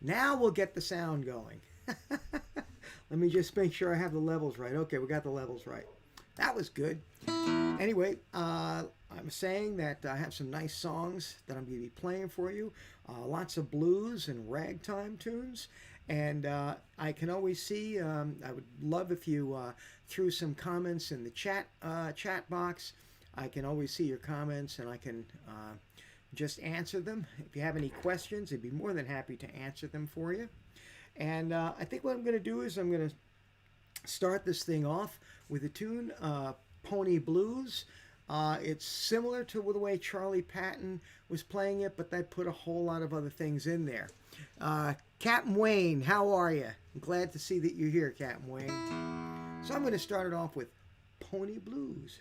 Now we'll get the sound going. Let me just make sure I have the levels right. Okay, we got the levels right. That was good. Anyway, I'm saying that I have some nice songs that I'm going to be playing for you. Lots of blues and ragtime tunes. And I can always see, I would love if you threw some comments in the chat box. I can always see your comments and I can just answer them. If you have any questions, I'd be more than happy to answer them for you. And I think what I'm going to do is I'm going to start this thing off with a tune, Pony Blues. It's similar to the way Charlie Patton was playing it, but they put a whole lot of other things in there. Captain Wayne, how are you? I'm glad to see that you're here, Captain Wayne. So I'm going to start it off with Pony Blues.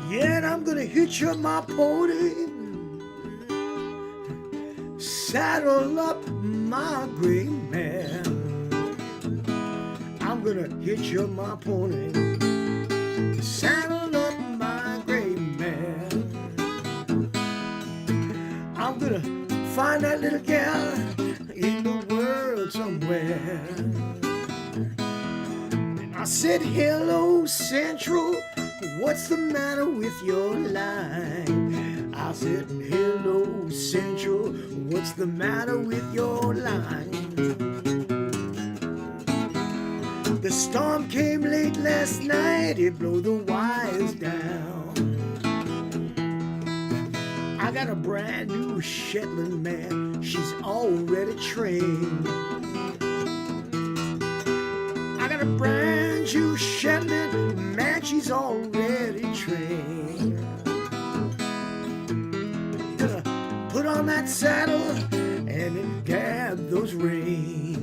Yeah, I'm gonna hitch up my pony, saddle up my gray mare. I'm gonna hitch up my pony, saddle up my gray mare. I'm gonna find that little gal in the world somewhere. And I said, hello, Central. What's the matter with your line? I said, hello, Central. What's the matter with your line? The storm came late last night. It blew the wires down. I got a brand new Shetland mare. She's already trained. I got a brand new Shetland mare. She's already trained. Gonna put on that saddle and then grab those reins.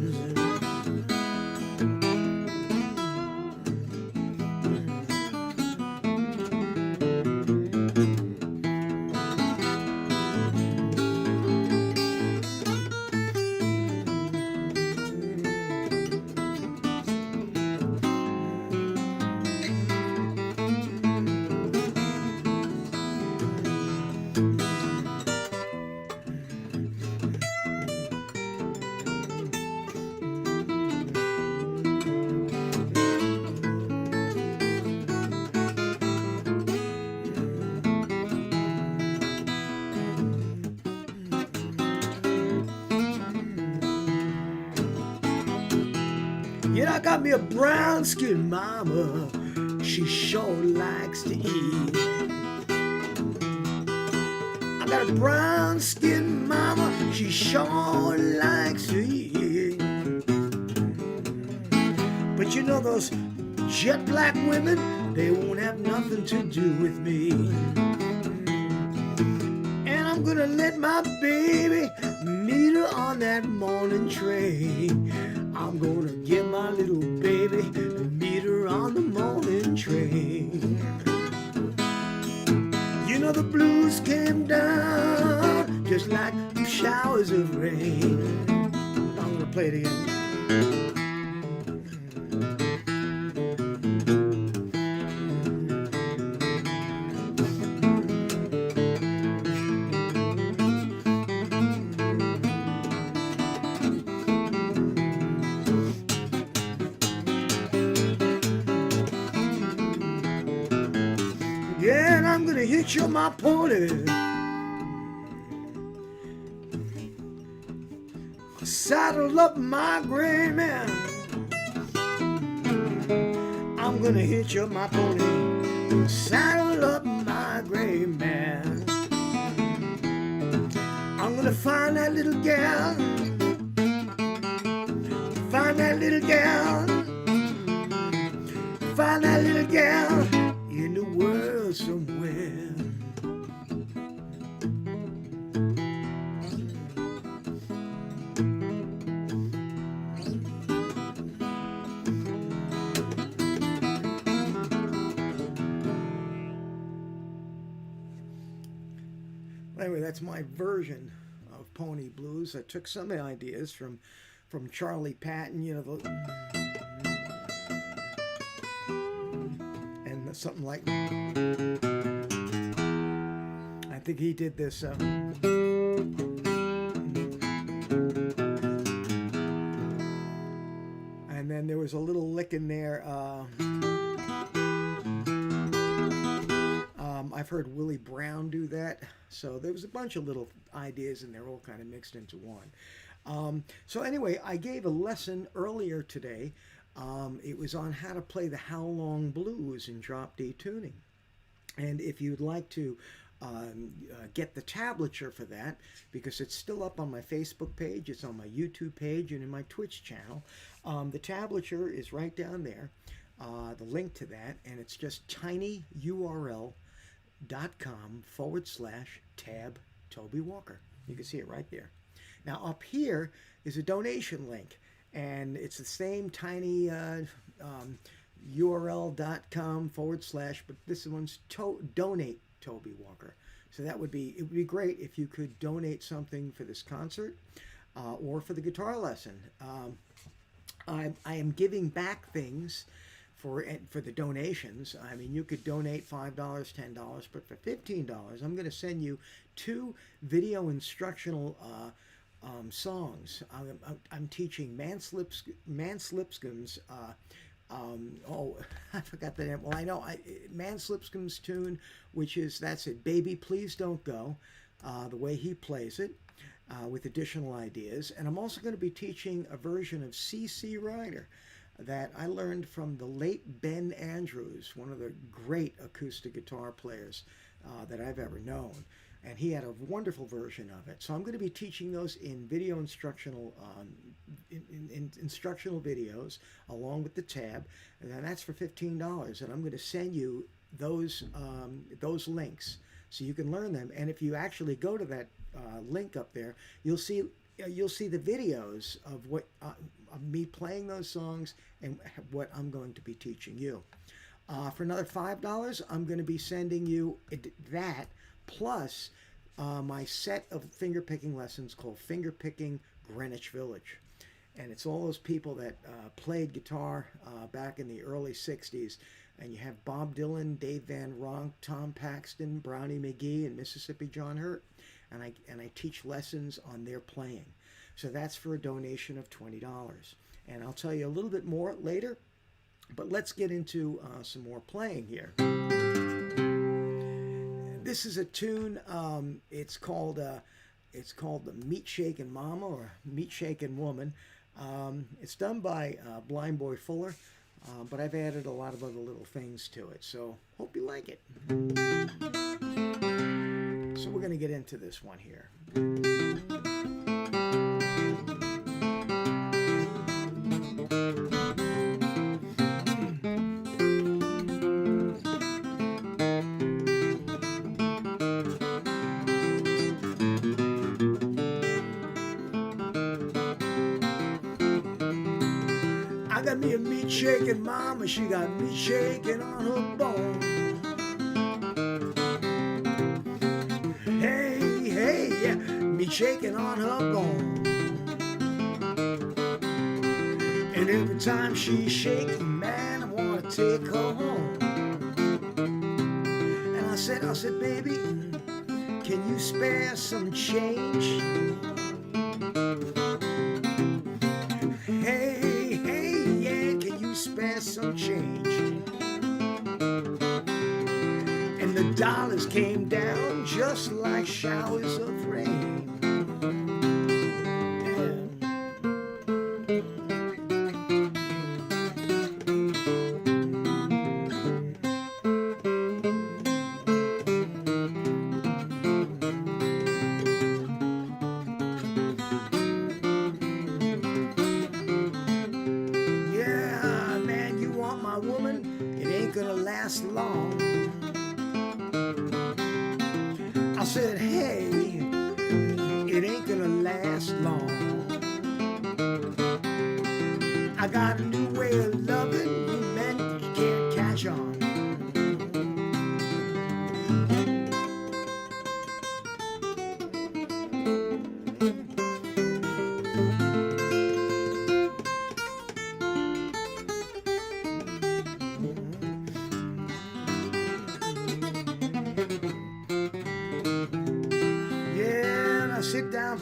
Yeah, I got me a brown skin mama. She sure likes to eat. I got a brown skin mama. She sure likes to eat. But you know those jet black women, they won't have nothing to do with me. And I'm gonna let my baby meet her on that morning train. I'm gonna get my little baby and meet her on the morning train. You know the blues came down just like showers of rain. I'm gonna play it again. Yeah, and I'm gonna hitch up my pony, saddle up my gray mare. I'm gonna hitch up my pony, saddle up my gray mare. I'm gonna find that little gal, find that little gal, find that little gal in the world somewhere. Anyway, that's my version of Pony Blues. I took some ideas from from Charlie Patton, you know, and something like, I think he did this. And then there was a little lick in there. I've heard Willie Brown do that. So there was a bunch of little ideas, and they're all kind of mixed into one. So anyway, I gave a lesson earlier today. It was on how to play the How Long Blues in drop D tuning. And if you'd like to get the tablature for that, because it's still up on my Facebook page, it's on my YouTube page, and in my Twitch channel. The tablature is right down there, the link to that, and it's just tinyurl.com/tab Toby Walker. You can see it right there. Now up here is a donation link, and it's the same tiny url.com / but this one's donate Toby Walker. So it would be great if you could donate something for this concert or for the guitar lesson. I am giving back things for the donations. I mean, you could donate $5, $10, but for $15, I'm going to send you 2 video instructional songs. I'm teaching Mans Lipscomb's I forgot the name. Well, I know Mans Lipscomb's tune, that's it, Baby Please Don't Go, the way he plays it, with additional ideas. And I'm also going to be teaching a version of C.C. Rider that I learned from the late Ben Andrews, one of the great acoustic guitar players that I've ever known. And he had a wonderful version of it. So I'm going to be teaching those in video instructional instructional videos along with the tab, and then that's for $15. And I'm going to send you those links so you can learn them. And if you actually go to that link up there, you'll see the videos of what of me playing those songs and what I'm going to be teaching you. For another $5, I'm going to be sending you that, plus my set of fingerpicking lessons called Fingerpicking Greenwich Village. And it's all those people that played guitar back in the early 60s. And you have Bob Dylan, Dave Van Ronk, Tom Paxton, Brownie McGee, and Mississippi John Hurt. And I teach lessons on their playing. So that's for a donation of $20. And I'll tell you a little bit more later. But let's get into some more playing here. This is a tune. It's called the Meat Shakin' Mama or Meat Shakin' Woman. It's done by Blind Boy Fuller, but I've added a lot of other little things to it. So hope you like it. So we're going to get into this one here. Me a meat shaking mama, she got meat shaking on her bone. Hey, hey, yeah, meat shaking on her bone. And every time she's shaking, man, I wanna take her home. And I said, baby, can you spare some change? Spare some change. And the dollars came down just like showers of rain. Long. I said, hey, it ain't gonna last long. I got a new way of loving you, men, you can't catch on.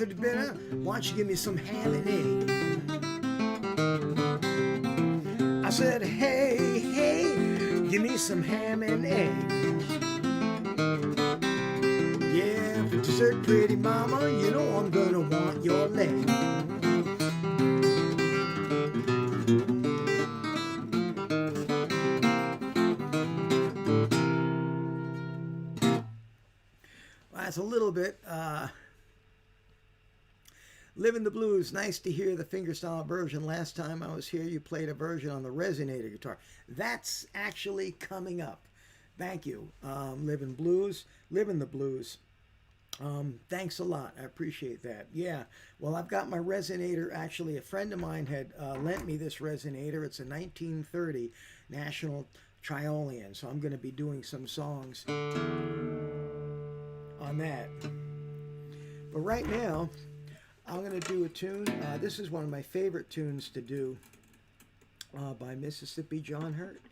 for the dinner? Why don't you give me some ham and egg? I said, hey, hey, give me some ham and egg. Yeah, for dessert, pretty mama, you know I'm gonna want your leg. Well, that's a little bit Living the Blues. Nice to hear the fingerstyle version. Last time I was here, you played a version on the resonator guitar. That's actually coming up. Thank you. Living the Blues. Thanks a lot. I appreciate that. Yeah. Well, I've got my resonator. Actually, a friend of mine had lent me this resonator. It's a 1930 National Triolian. So I'm going to be doing some songs on that. But right now, I'm going to do a tune. This is one of my favorite tunes to do by Mississippi John Hurt.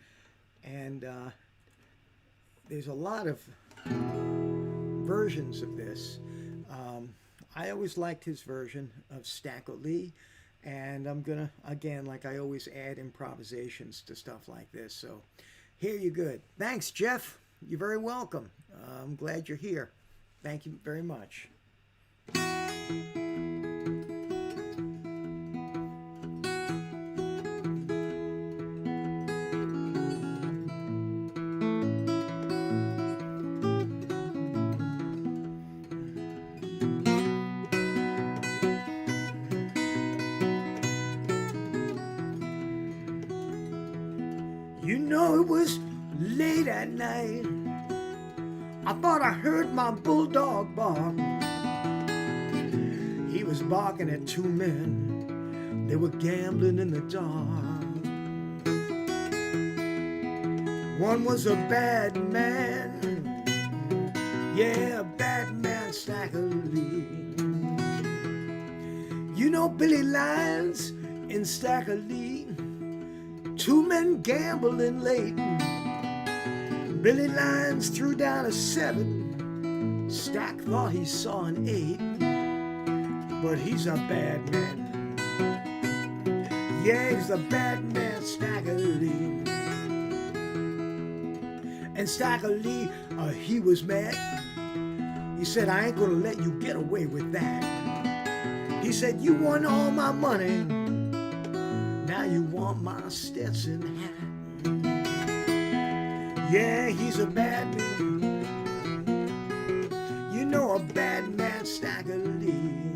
And there's a lot of versions of this. I always liked his version of Stack O'Lee, and I'm gonna, again, like I always, add improvisations to stuff like this. So here you go. Thanks, Jeff. You're very welcome. I'm glad you're here. Thank you very much. You know, it was late at night. I thought I heard my bulldog bark. He was barking at two men. They were gambling in the dark. One was a bad man. Yeah, a bad man, Stacker Lee. You know Billy Lyons in Stacker Lee. Two men gambling late. Billy Lyons threw down a 7. Stack thought he saw an 8. But he's a bad man. Yeah, he's a bad man, Stacker Lee. And Stacker Lee, he was mad. He said, I ain't gonna let you get away with that. He said, you won all my money. Now you want my Stetson hat. Yeah, he's a bad man. You know, a bad man, Stacker Lee.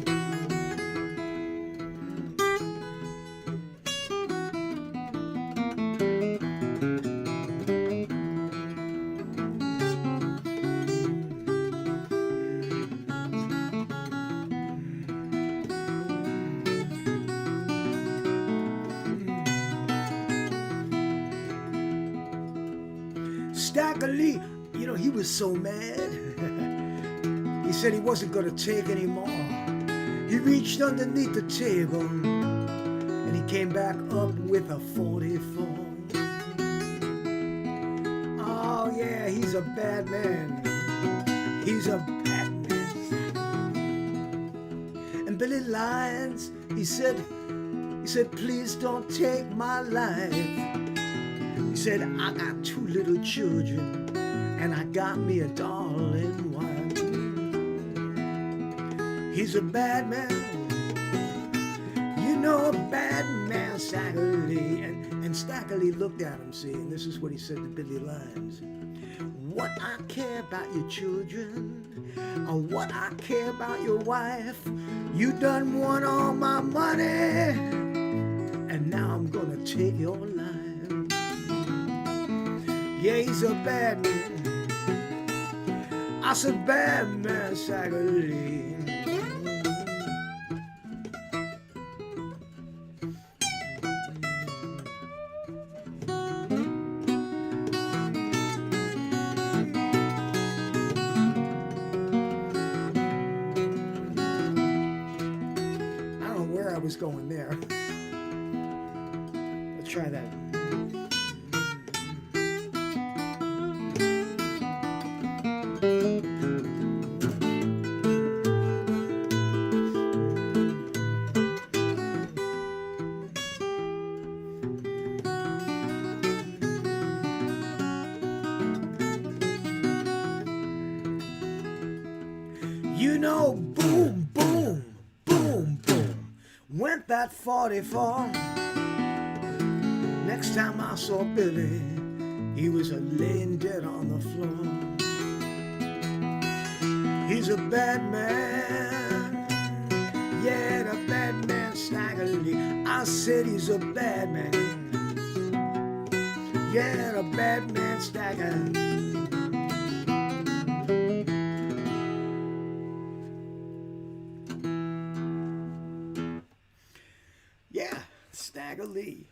Stacker Lee, you know, he was so mad. He said he wasn't going to take any more. He reached underneath the table and he came back up with a 44. Oh yeah, he's a bad man. He's a bad man. And Billy Lyons, he said, please don't take my life. He said, I got 2 little children and I got me a darling wife. He's a bad man. You know, a bad man, Stacker Lee. And Stacker Lee looked at him, see, and this is what he said to Billy Lyons. What I care about your children, and what I care about your wife, you done won all my money, and now I'm gonna take your life. Yeah, he's a bad man. I said, bad man, Stacker Lee. I don't know where I was going there. Let's try that. know, boom, boom, boom, boom, went that 44. Next time I saw Billy, he was laying dead on the floor. He's a bad man, yeah, the bad man staggerly. I said he's a bad man, yeah, the bad man staggerly. Yeah, Stagger Lee.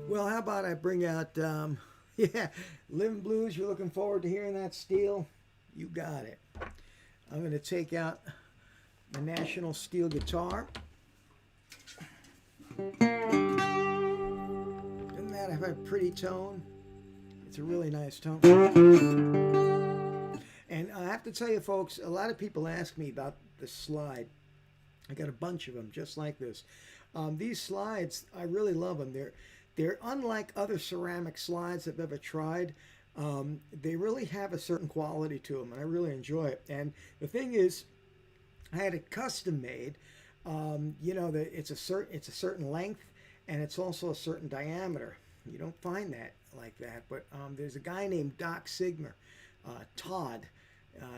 Well, how about I bring out, yeah, Living Blues. You're looking forward to hearing that steel? You got it. I'm going to take out the National Steel guitar. Doesn't that have a pretty tone? It's a really nice tone. And I have to tell you, folks, a lot of people ask me about the slide. I got a bunch of them just like this. These slides, I really love them. They're unlike other ceramic slides I've ever tried. They really have a certain quality to them, and I really enjoy it. And the thing is, I had it custom made. You know, it's a certain length, and it's also a certain diameter. You don't find that like that. But there's a guy named Doc Sigmer, Todd.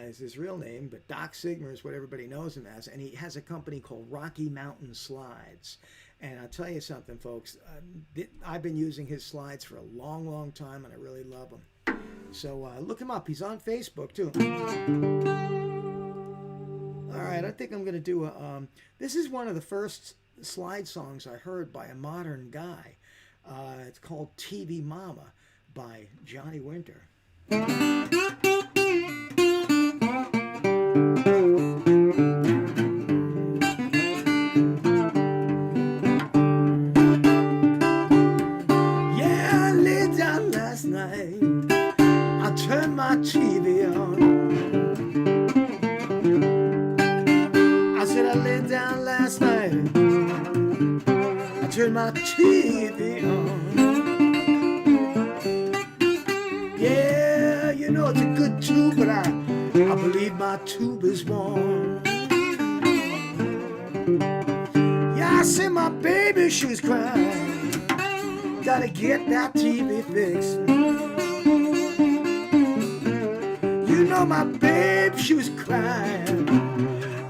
Is his real name, but Doc Sigmer is what everybody knows him as, and he has a company called Rocky Mountain Slides. And I'll tell you something, folks, I've been using his slides for a long, long time, and I really love them. So look him up. He's on Facebook, too. All right, I think I'm going to do a... this is one of the first slide songs I heard by a modern guy. It's called TV Mama by Johnny Winter. Turn my TV on. I said I laid down last night. I turned my TV on. Yeah, you know it's a good tube, but I believe my tube is warm. Yeah, I said my baby, she was crying. Gotta get that TV fixed. You know my babe, she was crying.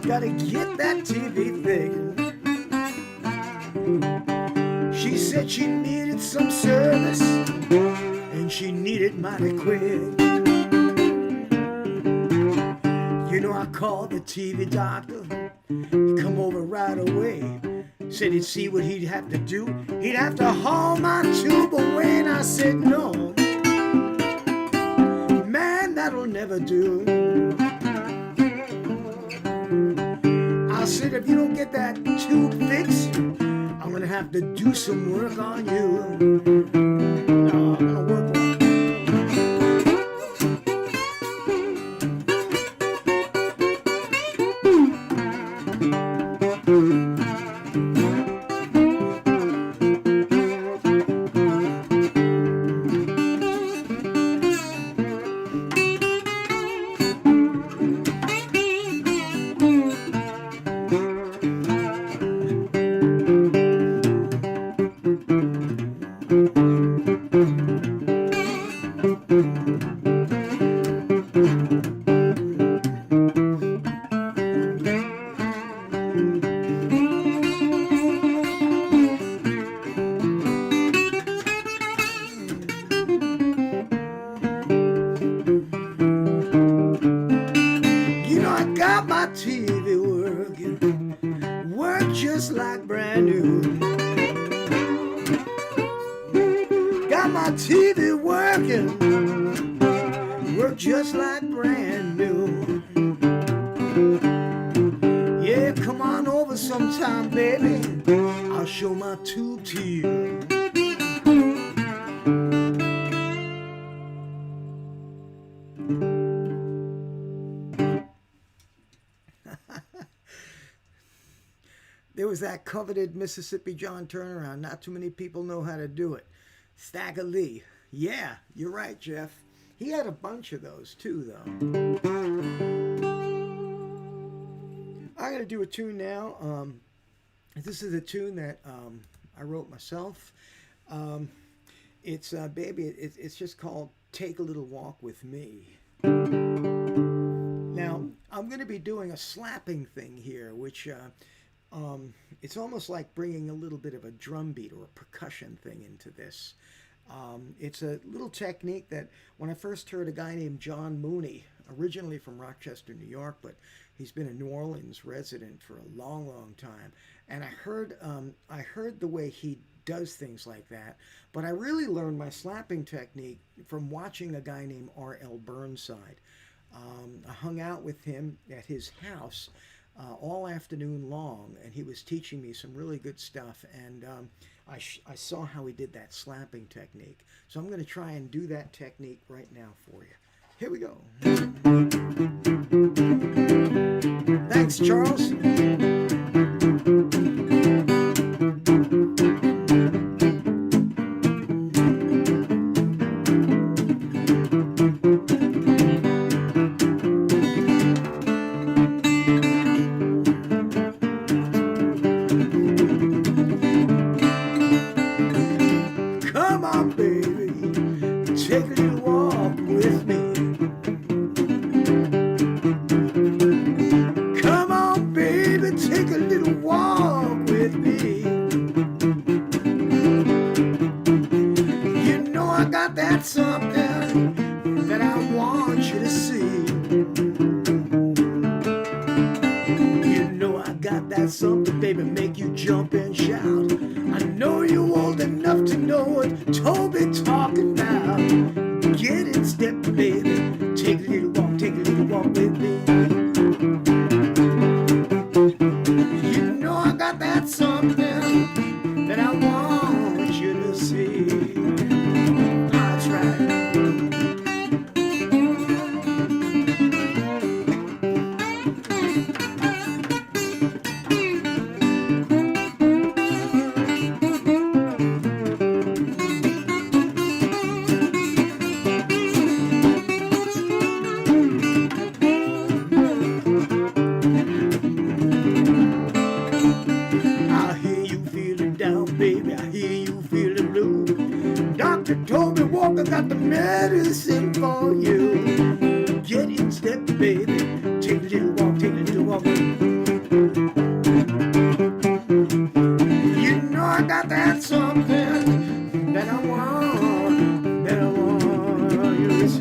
Gotta get that TV fixed. She said she needed some service, and she needed mighty quick. You know I called the TV doctor. He come over right away. Said he'd see what he'd have to do. He'd have to haul my tube away, and I said no. That'll never do. I said, if you don't get that tube fixed, I'm gonna have to do some work on you. No, I'm gonna work on it. Just like brand new. Got my TV working, work just like brand new. Yeah, come on over sometime, baby. I'll show my tube to you. There was that coveted Mississippi John turnaround. Not too many people know how to do it. Stagger Lee. Yeah, you're right, Jeff. He had a bunch of those too, though. going to do a tune now. This is a tune that I wrote myself. It's baby. It's just called "Take a Little Walk with Me." Now I'm going to be doing a slapping thing here, which it's almost like bringing a little bit of a drum beat or a percussion thing into this. It's a little technique that when I first heard a guy named John Mooney, originally from Rochester, New York, but he's been a New Orleans resident for a long, long time. And I heard the way he does things like that. But I really learned my slapping technique from watching a guy named R.L. Burnside. I hung out with him at his house all afternoon long, and he was teaching me some really good stuff. And I saw how he did that slapping technique. So I'm going to try and do that technique right now for you. Here we go. Thanks, Charles. Come on, baby, take a little walk with me. Come on, baby, take a little walk with me. You know I got that something that I want you to see. You know I got that something, baby, make you jump and shout. I know you're old enough to know what Toby talking about. Get in step, baby, take a little walk with me. You know I got that something that I want you to see. That's right. Baby, I hear you feeling blue. Dr. Toby Walker got the medicine for you. Get in step, baby, take a little walk. You know I got that something that I want you to see.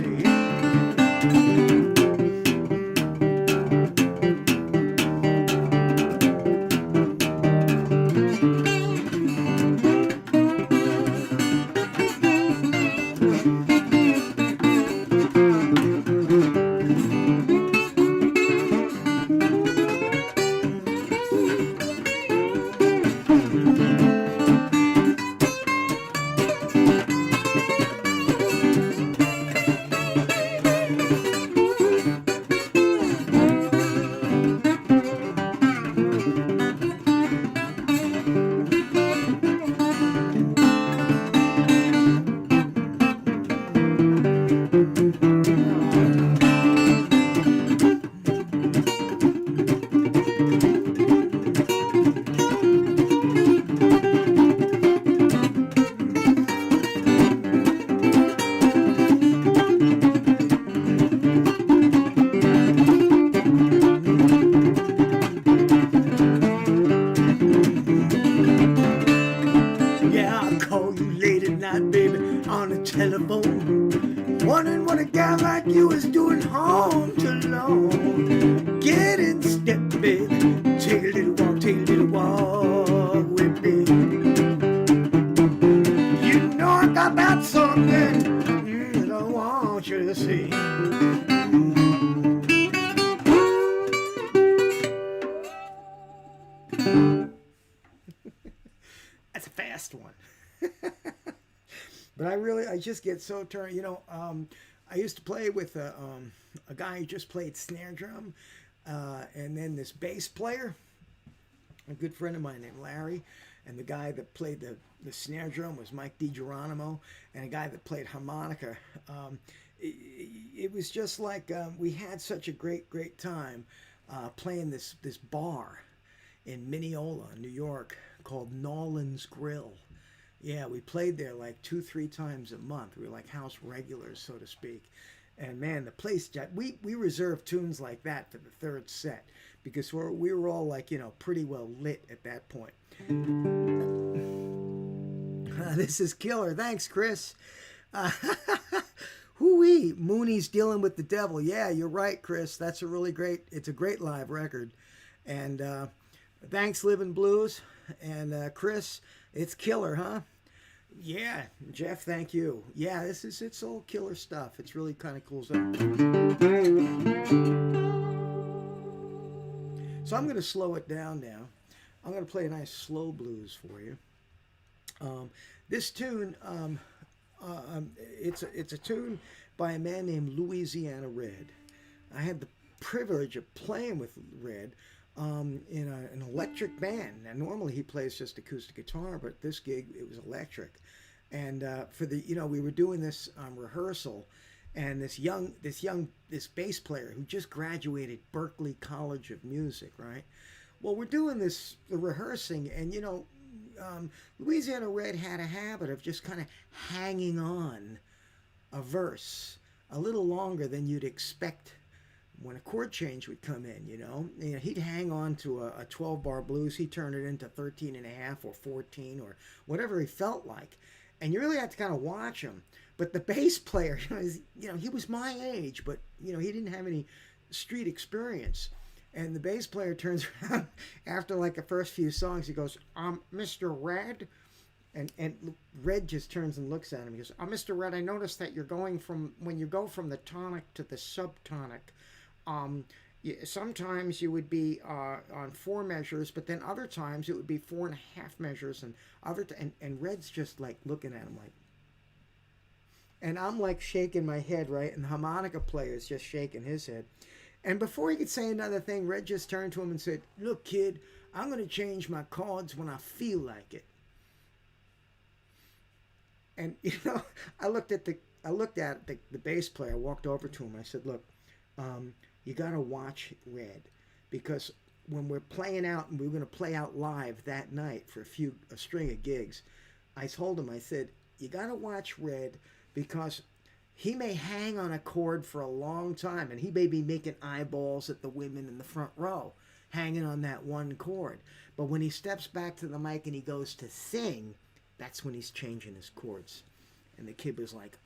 Telephone, wondering what a guy like you is doing home too long. Get in step, baby, take a little walk with me. You know I got that something that I want you to see. That's a fast one. But I just get so turned. You know, I used to play with a guy who just played snare drum, and then this bass player, a good friend of mine named Larry, and the guy that played the snare drum was Mike DiGeronimo, and a guy that played harmonica. It was just like we had such a great time. playing this bar in Mineola, New York, called Nolan's Grill. Yeah, we played there like 2-3 times a month. We were like house regulars, so to speak. And man, the place, we reserved tunes like that for the third set because we were all like, pretty well lit at that point. This is killer. Thanks, Chris. Hoo-wee, Mooney's Dealing with the Devil. Yeah, you're right, Chris. It's a great live record. And thanks, Living Blues. And Chris, it's killer, huh? Yeah, Jeff, thank you. Yeah, it's all killer stuff. It's really kind of cool stuff. So I'm going to slow it down now. I'm going to play a nice slow blues for you. This tune, it's a tune by a man named Louisiana Red. I had the privilege of playing with Red in an electric band. Now, normally he plays just acoustic guitar, but this gig, it was electric. And we were doing this rehearsal, and this bass player who just graduated Berklee College of Music, right? Well, we're doing the rehearsing, and Louisiana Red had a habit of just kind of hanging on a verse a little longer than you'd expect when a chord change would come in, he'd hang on to a 12-bar blues. He'd turn it into 13 and a half or 14 or whatever he felt like. And you really had to kind of watch him. But the bass player, he was my age, but, he didn't have any street experience. And the bass player turns around after like the first few songs. He goes, Mr. Red. And Red just turns and looks at him. He goes, Mr. Red, I noticed that when you go from the tonic to the subtonic, sometimes you would be on 4 measures, but then other times it would be 4.5 measures, and Red's just like looking at him like, and I'm like shaking my head, right? And the harmonica player's just shaking his head. And before he could say another thing, Red just turned to him and said, "Look, kid, I'm going to change my chords when I feel like it." And I looked at the bass player. I walked over to him. I said, "Look, you got to watch Red, because when we're playing out, and we were going to play out live that night for a string of gigs, I told him, I said, you got to watch Red, because he may hang on a chord for a long time, and he may be making eyeballs at the women in the front row, hanging on that one chord. But when he steps back to the mic and he goes to sing, that's when he's changing his chords." And the kid was like,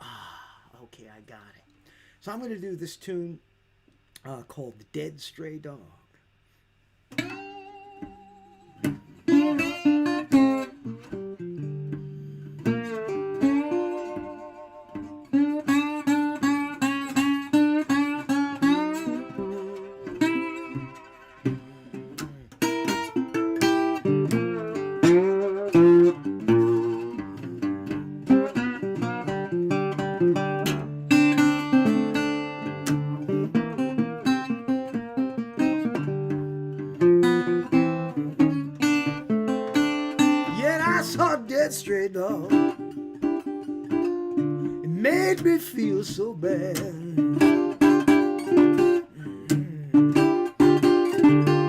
okay, I got it. So I'm going to do this tune called Dead Stray Dog. Stray dog, it made me feel so bad.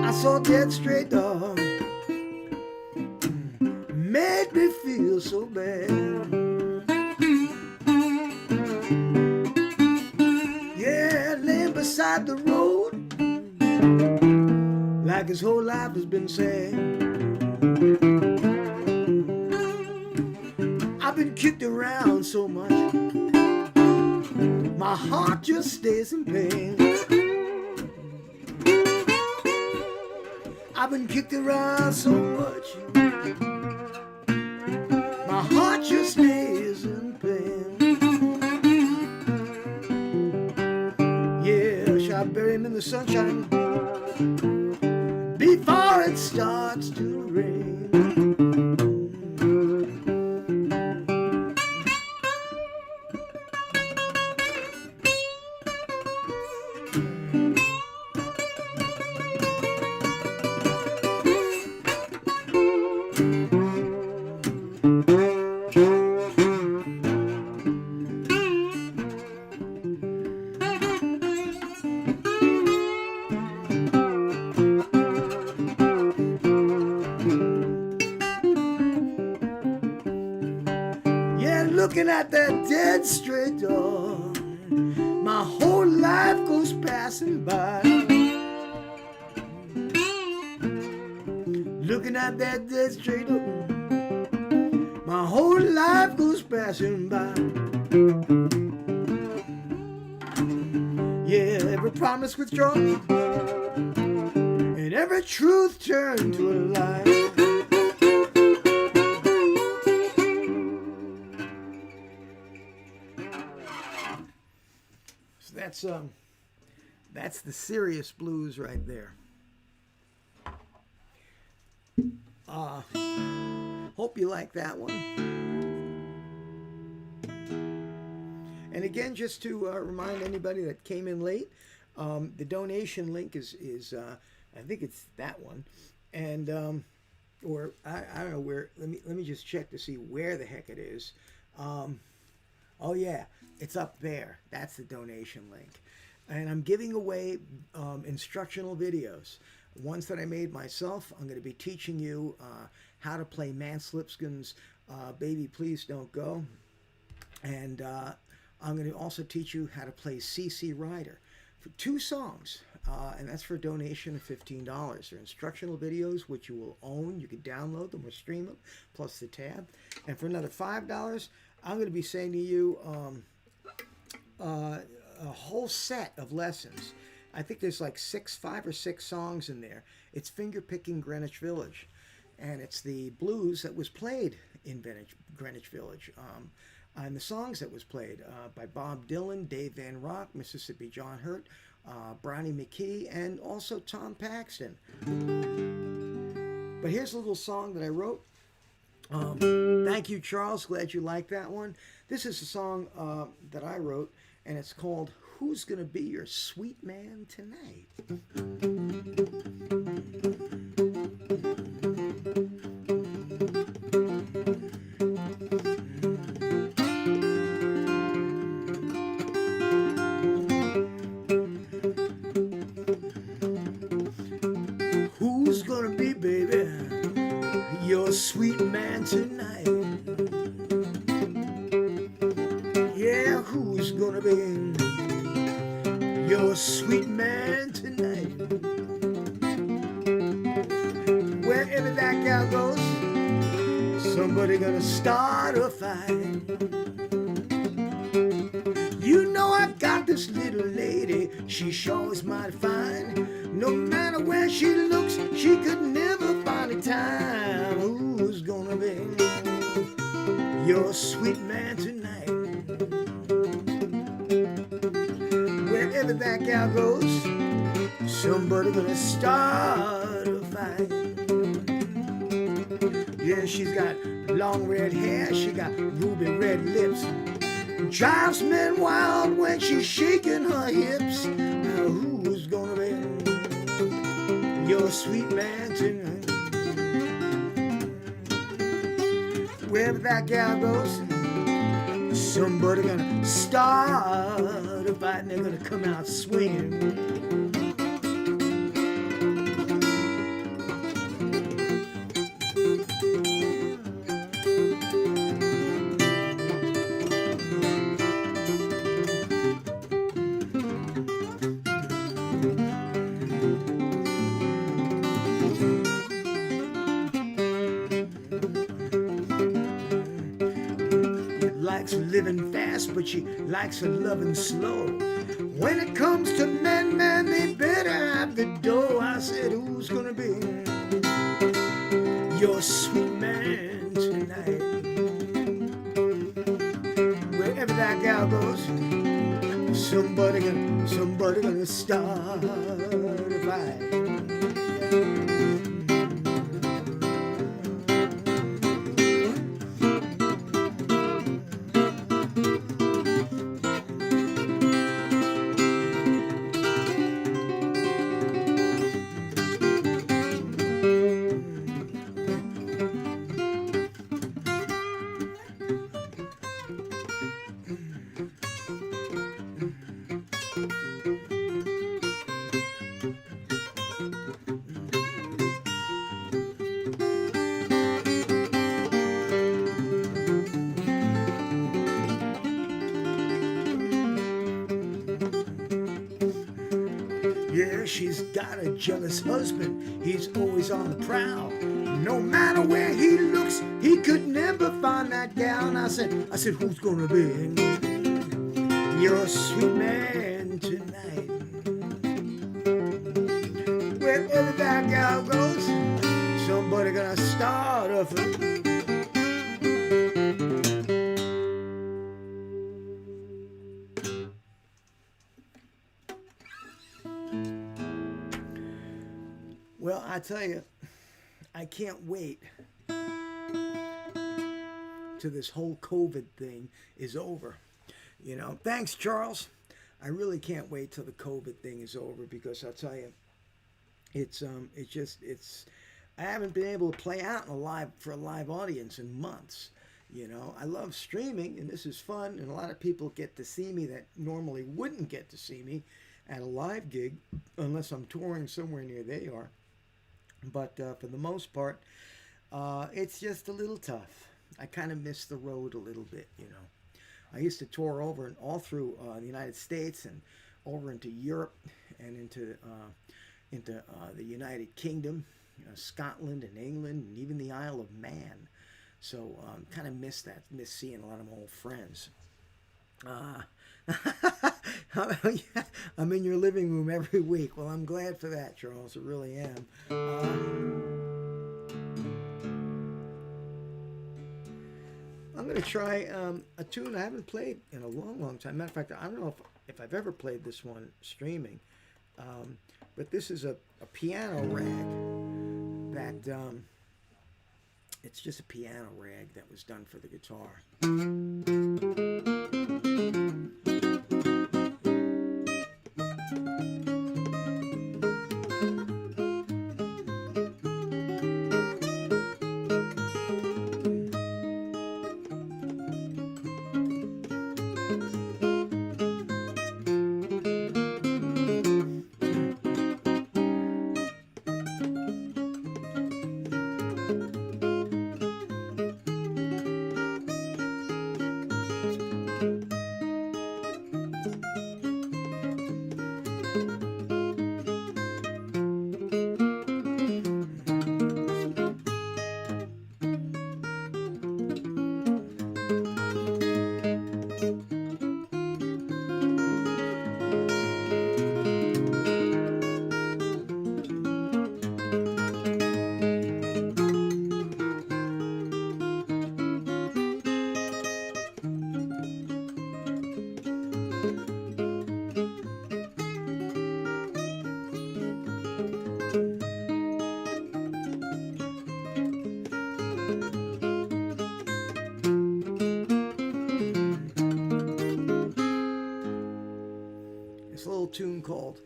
I saw that stray dog, made me feel so bad. Yeah, laying beside the road, like his whole life has been sad. I've been kicked around so much, my heart just stays in pain. I've been kicked around so much, my heart just stays in pain. Yeah, shall I bury him in the sunshine before it starts to rain? Looking at that dead straight door, my whole life goes passing by. Looking at that dead straight door, my whole life goes passing by. Yeah, every promise withdrawn, and every truth turned to a lie. So that's the serious blues right there. Hope you like that one. And again, just to remind anybody that came in late, the donation link is I think it's that one, and or I don't know where. Let me just check to see where the heck it is. Oh yeah, it's up there. That's the donation link, and I'm giving away instructional videos. Ones that I made myself. I'm going to be teaching you how to play Mance Lipscomb's "Baby Please Don't Go," and I'm going to also teach you how to play CC Rider for 2 songs, and that's for a donation of $15. They're instructional videos which you will own. You can download them or stream them, plus the tab. And for another $5, I'm going to be saying to you a whole set of lessons. I think there's like 5 or 6 songs in there. It's Fingerpicking Greenwich Village, and it's the blues that was played in Greenwich Village. And the songs that was played by Bob Dylan, Dave Van Rock, Mississippi John Hurt, Brownie McKee, and also Tom Paxton. But here's a little song that I wrote. Thank you, Charles. Glad you liked that one. This is a song that I wrote, and it's called "Who's Gonna Be Your Sweet Man Tonight?" Who's gonna be, baby, your sweet man tonight? Yeah, who's gonna be your sweet man tonight? Wherever that gal goes, somebody gonna start a fight. You know I got this little lady, she sure is mighty fine. No matter where she looks, she could never find a time. Who's gonna be your sweet man tonight? Wherever that gal goes, somebody gonna start a fight. Yeah, she's got long red hair, she got ruby red lips, drives men wild when she's shaking her hips. Now who's gonna be your sweet man tonight? Wherever that gal goes, somebody gonna start a fight and they're gonna come out swinging. Living fast, but she likes her loving slow. When it comes to men, man, they better have the dough. I said, who's gonna be your sweet man tonight? Wherever that gal goes, somebody gonna start a fight. she's got a jealous husband. He's always on the prowl. No matter where he looks, he could never find that gal. And I said, who's gonna be your sweet man tonight? Wherever that gal goes, somebody gonna start a fight. Well, I tell you, I can't wait till this whole COVID thing is over. You know, thanks, Charles. I really can't wait till the COVID thing is over, because I'll tell you, it's I haven't been able to play out for a live audience in months. You know, I love streaming, and this is fun, and a lot of people get to see me that normally wouldn't get to see me at a live gig unless I'm touring somewhere near they are. But for the most part, it's just a little tough. I kind of miss the road a little bit, you know. I used to tour over and all through the United States and over into Europe and into the United Kingdom, Scotland and England, and even the Isle of Man. So kind of miss seeing a lot of my old friends. I'm in your living room every week. Well, I'm glad for that, Charles. I really am. I'm going to try a tune I haven't played in a long, long time. Matter of fact, I don't know if I've ever played this one streaming. But this is a piano rag that... it's just a piano rag that was done for the guitar. Tune called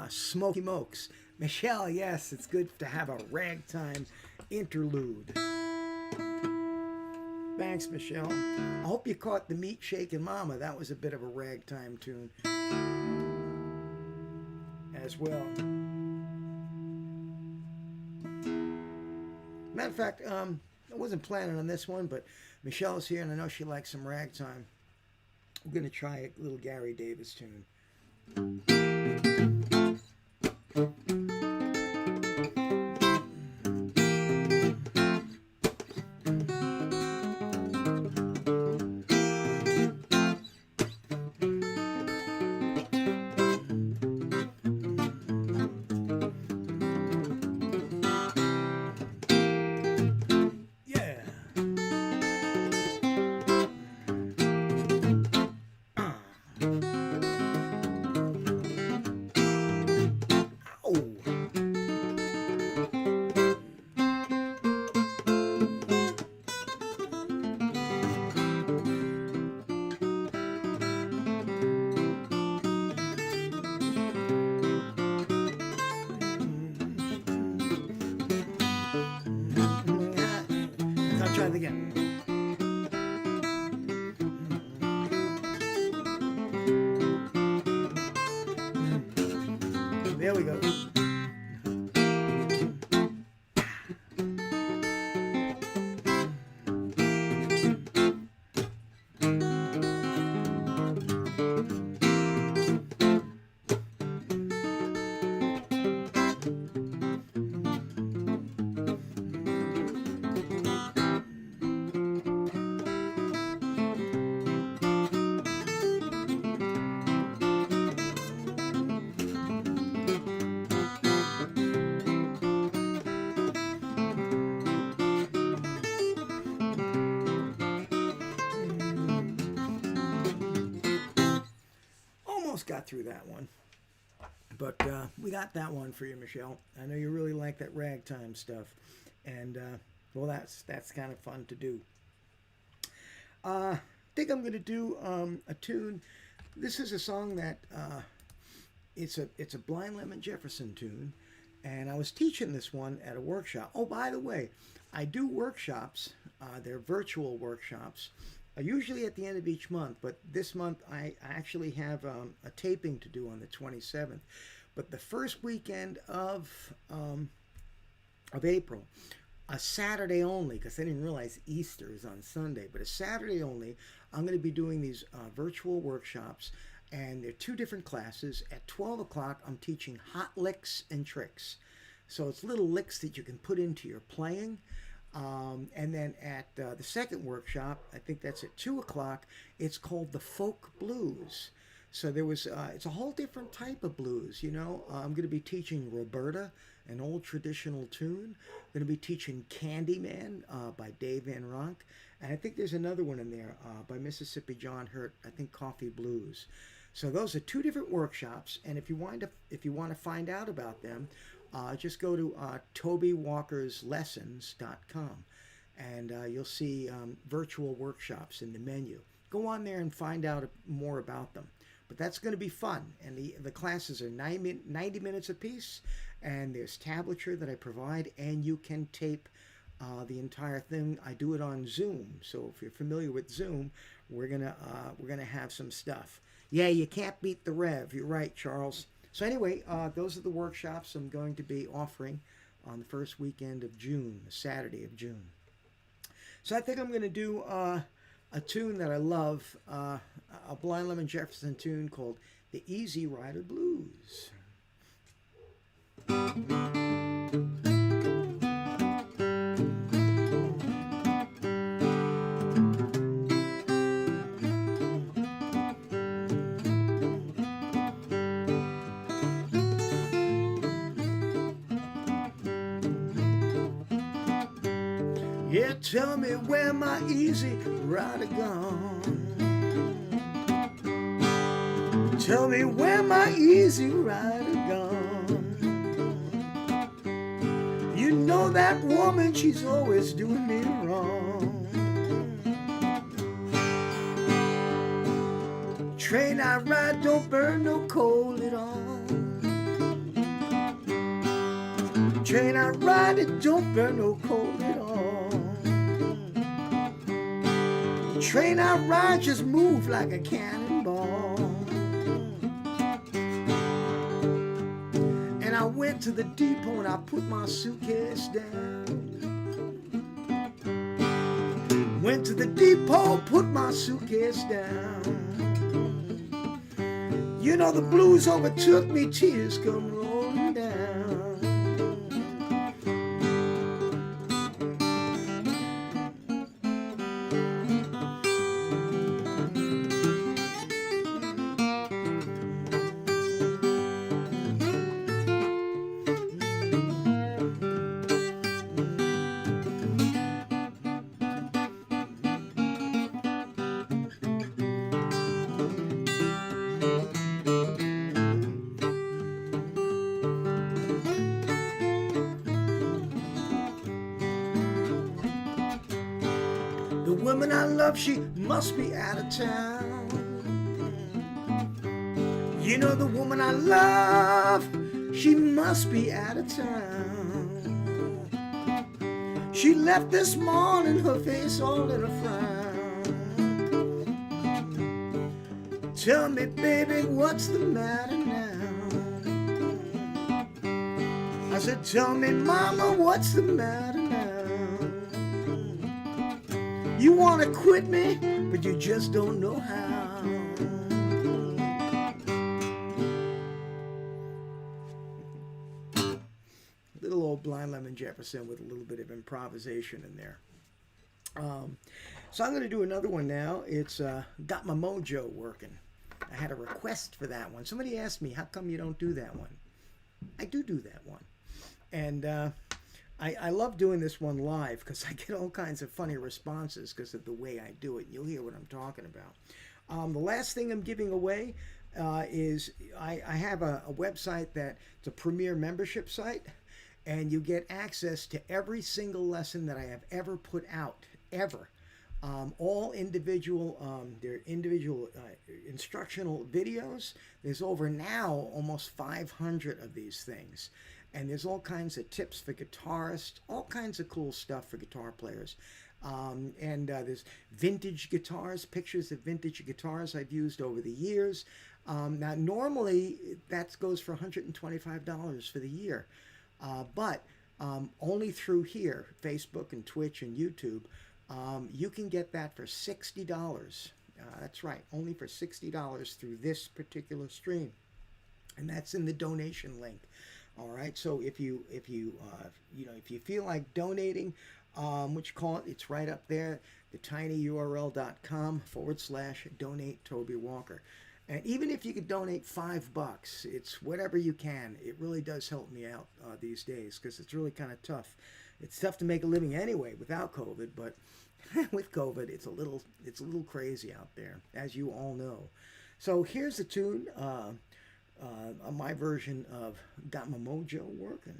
Smokey Moax. Michelle, yes, it's good to have a ragtime interlude. Thanks, Michelle. I hope you caught the Meat Shakin' Mama. That was a bit of a ragtime tune as well. Matter of fact, I wasn't planning on this one, but Michelle's here and I know she likes some ragtime. We're going to try a little Gary Davis tune. Try it again. There we go. got through that one. But we got that one for you, Michelle. I know you really like that ragtime stuff. And, well, that's kind of fun to do. I think I'm going to do a tune. This is a song that it's a Blind Lemon Jefferson tune. And I was teaching this one at a workshop. Oh, by the way, I do workshops. They're virtual workshops, usually at the end of each month. But this month, I actually have a taping to do on the 27th. But the first weekend of April, a Saturday only, because I didn't realize Easter is on Sunday, but a Saturday only, I'm going to be doing these virtual workshops. And they're two different classes. At 12 o'clock, I'm teaching hot licks and tricks. So it's little licks that you can put into your playing. And then at the second workshop, I think that's at 2 o'clock, it's called the folk blues. So it's a whole different type of blues, you know. I'm going to be teaching Roberta, an old traditional tune. I'm going to be teaching Candyman by Dave Van Ronk. And I think there's another one in there by Mississippi John Hurt, I think Coffee Blues. So those are two different workshops, and if you want to find out about them, just go to TobyWalkersLessons.com, and you'll see virtual workshops in the menu. Go on there and find out more about them. But that's going to be fun, and the classes are 90 minutes apiece, and there's tablature that I provide, and you can tape the entire thing. I do it on Zoom, so if you're familiar with Zoom, we're gonna have some stuff. Yeah, you can't beat the Rev. You're right, Charles. So anyway, those are the workshops I'm going to be offering on the first weekend of June, the Saturday of June. So I think I'm going to do a tune that I love, a Blind Lemon Jefferson tune called The Easy Rider Blues. Yeah, tell me where my easy rider gone. Tell me where my easy rider gone. You know that woman, she's always doing me wrong. Train I ride don't burn no coal at all. Train I ride, it don't burn no coal at all. Train I ride just move like a cannonball. And I went to the depot and I put my suitcase down. Went to the depot, put my suitcase down. You know the blues overtook me, tears come rolling down. The woman I love, she must be out of town. You know the woman I love, she must be out of town. She left this morning, her face all in a frown. Tell me, baby, what's the matter now? I said, tell me, mama, what's the matter now? You want to quit me, but you just don't know how. Little old Blind Lemon Jefferson with a little bit of improvisation in there. So I'm going to do another one now. It's Got My Mojo Working. I had a request for that one. Somebody asked me, how come you don't do that one? I do that one. And I love doing this one live because I get all kinds of funny responses because of the way I do it. You'll hear what I'm talking about. The last thing I'm giving away, is I have a website that it's a premier membership site, and you get access to every single lesson that I have ever put out, ever. All individual, they're individual instructional videos. There's over now almost 500 of these things. And there's all kinds of tips for guitarists, all kinds of cool stuff for guitar players. And there's vintage guitars, pictures of vintage guitars I've used over the years. Now, normally that goes for $125 for the year. But only through here, Facebook and Twitch and YouTube, you can get that for $60. That's right, only for $60 through this particular stream, and that's in the donation link. All right, so if you feel like donating, what you call it, it's right up there, tinyurl.com/donate Toby Walker. And even if you could donate $5, it's whatever you can. It really does help me out these days, because it's really kind of tough. It's tough to make a living anyway without COVID, but with COVID, it's a little crazy out there, as you all know. So here's a tune, my version of "Got My Mojo Working."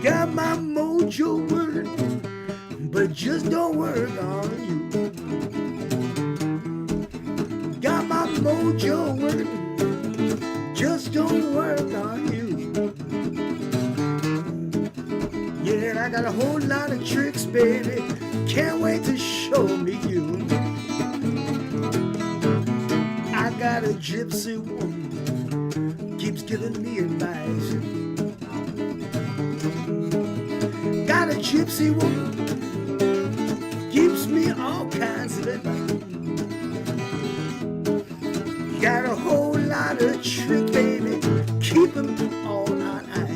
Got my mojo working, but just don't work on you. Got my mojo working, just don't work on you. Yeah, I got a whole lot of tricks, baby, can't wait to show me you. I got a gypsy woman, keeps giving me advice. Got a gypsy woman, gives me all kinds of advice. Got a whole lot of trick, baby, keep 'em all on ice.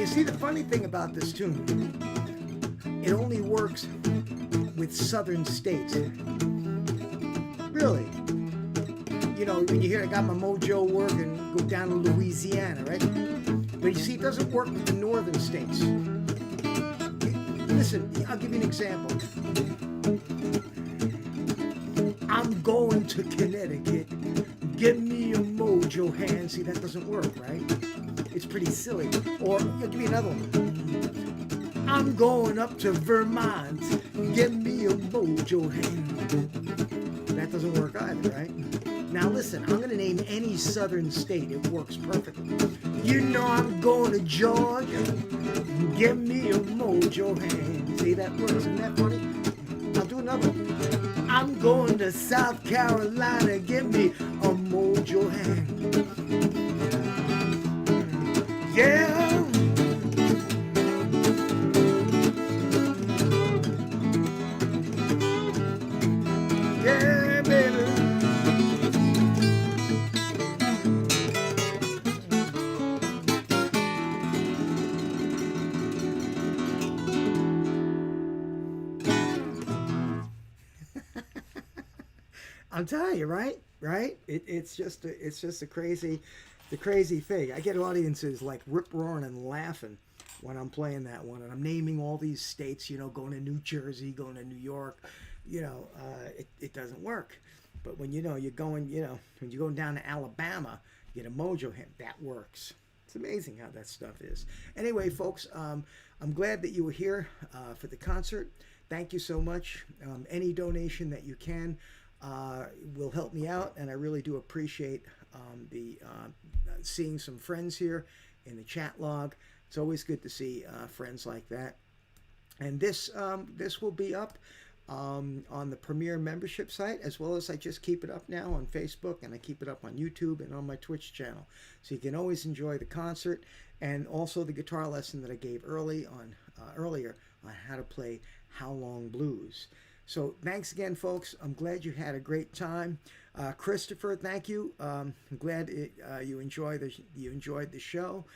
See, the funny thing about this tune, it only works with southern states. Really. You know, when you hear I got my mojo working, go down to Louisiana, right? But you see, it doesn't work with the northern states. Listen, I'll give you an example. I'm going to Connecticut. Give me a mojo hand. See, that doesn't work, right? It's pretty silly. Or, I'll give you another one. I'm going up to Vermont. Give me a mojo hand. That doesn't work either, right? Now listen, I'm going to name any southern state. It works perfectly. You know I'm going to Georgia. Give me a mojo hand. See, that works. Isn't that funny? I'll do another one. I'm going to South Carolina. Give me a mojo hand. Yeah. Yeah, baby. I'm telling you, right? It's just a crazy thing. I get audiences like rip roaring and laughing when I'm playing that one, and I'm naming all these states. You know, going to New Jersey, going to New York. You know, it doesn't work. But when you're going, when you're going down to Alabama, get a mojo hand, that works. It's amazing how that stuff is. Anyway, folks, I'm glad that you were here for the concert. Thank you so much. Any donation that you can will help me out, and I really do appreciate the seeing some friends here in the chat log. It's always good to see friends like that. And this will be up on the Premier membership site, as well as I just keep it up now on Facebook, and I keep it up on YouTube and on my Twitch channel. So you can always enjoy the concert and also the guitar lesson that I gave earlier on how to play How Long Blues. So thanks again, folks. I'm glad you had a great time. Christopher, thank you. I'm glad you enjoyed the show.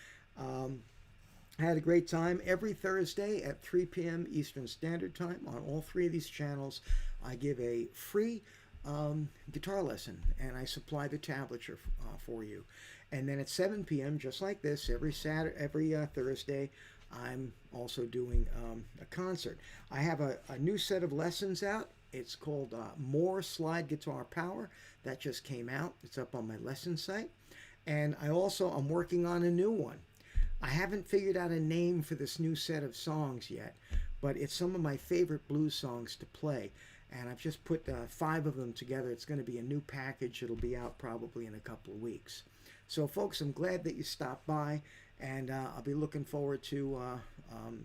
I had a great time. Every Thursday at 3 p.m. Eastern Standard Time on all three of these channels, I give a free guitar lesson, and I supply the tablature for you. And then at 7 p.m., just like this, every Thursday, I'm also doing a concert. I have a new set of lessons out. It's called More Slide Guitar Power. That just came out. It's up on my lesson site. And I'm working on a new one. I haven't figured out a name for this new set of songs yet, but it's some of my favorite blues songs to play, and I've just put 5 of them together. It's going to be a new package. It'll be out probably in a couple of weeks. So, folks, I'm glad that you stopped by, and I'll be looking forward to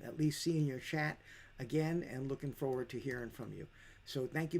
at least seeing your chat again, and looking forward to hearing from you. So thank you very